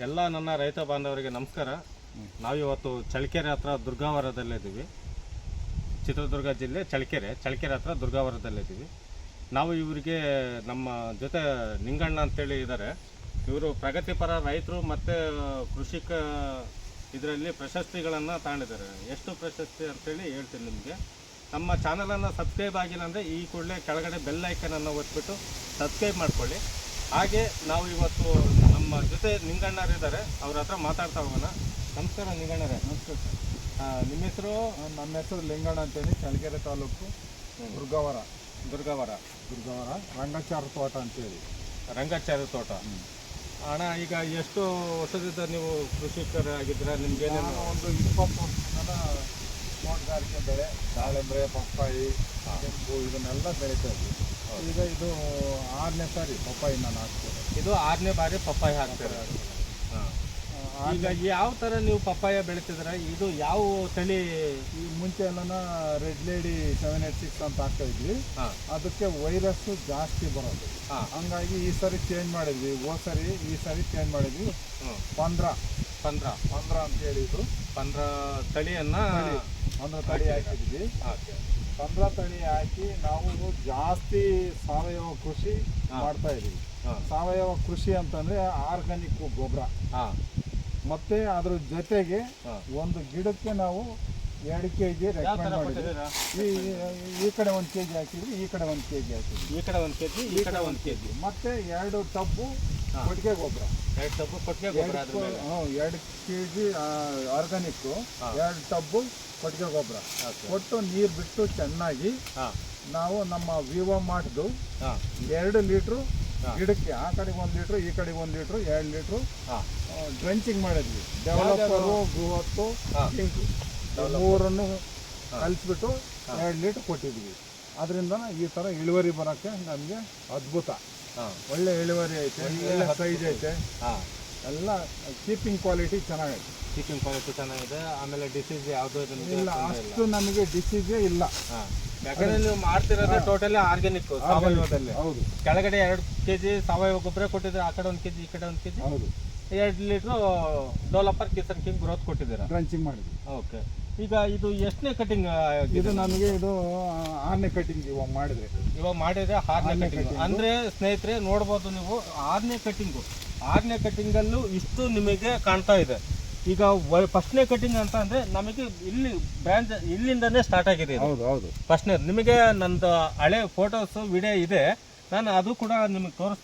ಎಲ್ಲ ನನ್ನ ರೈತ ಬಾಂಧವರಿಗೆ ನಮಸ್ಕಾರ. ನಾವಿವತ್ತು ಚಳ್ಳಕೆರೆ ಹತ್ರ ದುರ್ಗಾವರದಲ್ಲಿದ್ದೀವಿ. ಚಿತ್ರದುರ್ಗ ಜಿಲ್ಲೆ ಚಳ್ಳಕೆರೆ ಹತ್ರ ದುರ್ಗಾವರದಲ್ಲಿದ್ದೀವಿ. ನಾವು ಇವರಿಗೆ ನಮ್ಮ ಜೊತೆ ನಿಂಗಣ್ಣ ಅಂತೇಳಿ ಇದ್ದಾರೆ. ಇವರು ಪ್ರಗತಿಪರ ರೈತರು ಮತ್ತು ಕೃಷಿಕ ಇದರಲ್ಲಿ ಪ್ರಶಸ್ತಿಗಳನ್ನು ತಗೊಂಡಿದ್ದಾರೆ. ಎಷ್ಟು ಪ್ರಶಸ್ತಿ ಅಂತೇಳಿ ಹೇಳ್ತೀನಿ ನಿಮಗೆ. ನಮ್ಮ ಚಾನಲನ್ನು ಸಬ್ಸ್ಕ್ರೈಬ್ ಆಗಿಲ್ಲ ಅಂದರೆ ಈ ಕೂಡಲೇ ಕೆಳಗಡೆ ಬೆಲ್ ಐಕನನ್ನು ಒತ್ಬಿಟ್ಟು ಸಬ್ಸ್ಕ್ರೈಬ್ ಮಾಡ್ಕೊಳ್ಳಿ. ಹಾಗೆ ನಾವು ಇವತ್ತು ನಮ್ಮ ಜೊತೆ ನಿಂಗಣ್ಣರಿದ್ದಾರೆ, ಅವ್ರ ಹತ್ರ ಮಾತಾಡ್ತಾ ಹೋಗೋಣ. ನಮಸ್ಕಾರ ನಿಂಗಣ್ಣರೇ. ನಮಸ್ಕಾರ ಸರ್. ನಿಮ್ಮ ಹೆಸರು? ನನ್ನ ಹೆಸರು ಲಿಂಗಣ್ಣ ಅಂತೇಳಿ, ಚಳ್ಳಕೆರೆ ತಾಲೂಕು ದುರ್ಗಾವರ ರಂಗಾಚಾರ ತೋಟ ಅಂತೇಳಿ. ರಂಗಾಚಾರ ತೋಟ. ಅಣ್ಣ, ಈಗ ಎಷ್ಟು ವರ್ಷದಿಂದ ನೀವು ಕೃಷಿಕರಾಗಿದ್ದೀರಾ? ನಿಮ್ಗೇನೇನು? ಒಂದು 20 ವರ್ಷದಿಂದ ತೋಟಗಾರಿಕೆ ಬೆಳೆ, ದಾಳಿಂಬೆ, ಪಪ್ಪಾಯಿ, ಕೆಂಪು ಇದನ್ನೆಲ್ಲ ಬೆಳೀತಾ ಇದ್ವಿ. ಈಗ ಇದು 6ನೇ ಸಾರಿ ಪಪ್ಪಾಯಿ ನಾನು ಹಾಕ್ತೇನೆ. ಇದು 6ನೇ ಬಾರಿ ಪಪ್ಪಾಯ ಹಾಕ್ತೀರ? ಈಗ ಯಾವ ಥರ ನೀವು ಪಪ್ಪಾಯ ಬೆಳೀತಿದ್ದೀರ? ಇದು ಯಾವ ತಳಿ? ಈ ಮುಂಚೆ ಎಲ್ಲ ರೆಡ್ ಲೇಡಿ 786 ಅಂತ ಹಾಕ್ತಾ ಇದ್ವಿ. ಅದಕ್ಕೆ ವೈರಸ್ ಜಾಸ್ತಿ ಬರೋದು. ಹಂಗಾಗಿ ಈ ಸರಿ ಚೇಂಜ್ ಮಾಡಿದ್ವಿ. ಈ ಸರಿ ಚೇಂಜ್ ಮಾಡಿದ್ವಿ. 15 ಅಂತ ಹೇಳಿದ್ರು. 15 ತಳಿಯನ್ನ 15 ತಳಿ ಹಾಕಿದ್ವಿ. 15 ತಳಿ ಹಾಕಿ ನಾವು ಜಾಸ್ತಿ ಸಾವಯವ ಕೃಷಿ ಮಾಡ್ತಾ ಇದೀವಿ. ಸಾವಯವ ಕೃಷಿ ಅಂತಂದ್ರೆ ಆರ್ಗಾನಿಕ್ ಗೊಬ್ಬರ, ಮತ್ತೆ ಅದ್ರ ಜೊತೆಗೆ ಒಂದು ಗಿಡಕ್ಕೆ ನಾವು 2 kg ರೆಕಮೆಂಡ್ ಮಾಡಿದ್ವಿ. ಈ ಕಡೆ 1 kg ಹಾಕಿದ್ವಿ, ಈ ಕಡೆ 1 kg ಹಾಕಿದ್ವಿ. ಈ ಕಡೆ 1 kg, ಈ ಕಡೆ 1 kg. ಮತ್ತೆ 2 ಟಬ್ಬು ಕೊಟ್ಟಿಗೆ ಗೊಬ್ಬರ. 2 ಟಬ್ಬು ಕೊಟ್ಟಿಗೆ ಗೊಬ್ಬರ. 2 kg ಆರ್ಗಾನಿಕ್, 2 ಟಬ್ಬು ಕೊಟ್ಟಿಗೆ ಗೊಬ್ಬರ ಕೊಟ್ಟು ನೀರು ಬಿಟ್ಟು ಚೆನ್ನಾಗಿ ನಾವು ನಮ್ಮ ವಿವೋ ಮಾಡಿದ್ದು 2 ಲೀಟ್ರು ಗಿಡಕ್ಕೆ, ಆ ಕಡೆ 1 ಲೀಟ್ರು, ಈ ಕಡೆ 1 ಲೀಟ್ರು, 2 ಲೀಟ್ರು ಡ್ರೆಂಚಿಂಗ್ ಮಾಡಿದ್ವಿ. ಡೆವಲಪರು, ಬೃಹತ್ತು, ಪಿಂಕು ಮೂರನ್ನು ಕಲಿಸ್ಬಿಟ್ಟು 2 ಲೀಟ್ರ್ ಕೊಟ್ಟಿದ್ವಿ. ಅದರಿಂದ ಈ ಥರ ಇಳುವರಿ ಬರೋಕ್ಕೆ ನಮಗೆ ಅದ್ಭುತ. ಒಳ್ಳೆ ಇಳುವರಿ ಐತೆ, ಒಳ್ಳೆ ಸೈಜ್ ಐತೆ, ಎಲ್ಲ ಕೀಪಿಂಗ್ ಕ್ವಾಲಿಟಿ ಚೆನ್ನಾಗೈತೆ. ಕೀಪಿಂಗ್ ಕ್ವಾಲಿಟಿ ಚೆನ್ನಾಗಿದೆ. ಆಮೇಲೆ ಡಿಸೀಸ್ ಯಾವುದೂ ಇಲ್ಲ, ಅಷ್ಟು ನಮಗೆ ಡಿಸೀಸೇ ಇಲ್ಲ. ಯಾಕಂದ್ರೆ ನೀವು ಮಾಡ್ತಿರೋದು ಟೋಟಲಿ ಆರ್ಗ್ಯಾನಿಕ್, ಸಾವಯವದಲ್ಲಿ. ಹೌದು. ಕೆಳಗಡೆ 2 kg ಸಾವಯವ ಗೊಬ್ಬರ ಕೊಟ್ಟಿದ್ರೆ, ಆ ಕಡೆ 1 kg, ಈ ಕಡೆ 1 kg. ಹೌದು. 2 litre developer Kisan king growth ಕೊಟ್ಟಿದ್ದೀರಾ. ಡ್ರೆಂಚಿಂಗ್ ಮಾಡಿದ್ವಿ. ಓಕೆ. ಈಗ ಇದು ಎಷ್ಟನೇ ಕಟಿಂಗ್? ಇದು ನಮಗೆ ಇದು 6ನೇ ಕಟಿಂಗ್ ಇವಾಗ ಮಾಡಿದ್ರೆ. ಇವಾಗ ಮಾಡಿದ್ರೆ 6ನೇ ಕಟಿಂಗ್. ಅಂದ್ರೆ ಸ್ನೇಹಿತರೆ ನೋಡ್ಬೋದು ನೀವು, 6ನೇ ಕಟಿಂಗಲ್ಲೂ ಇಷ್ಟು ನಿಮಗೆ ಕಾಣ್ತಾ ಇದೆ. ಈಗ ಫಸ್ಟ್ನೇ ಕಟಿಂಗ್ ಅಂತ ಅಂದ್ರೆ ನಮಗೆ ಇಲ್ಲಿ ಬ್ರಾಂಚ್ ಇಲ್ಲಿಂದನೇ ಸ್ಟಾರ್ಟ್ ಆಗಿದೆ. ಹೌದು. ಫಸ್ಟ್ನೇ ನಿಮಗೆ ನಂದು ಹಳೆ ಫೋಟೋಸ್ ವಿಡಿಯೋ ಇದೆ, ನಾನು ಅದು ಕೂಡ ನಿಮಗೆ ತೋರಿಸ್ತೀನಿ.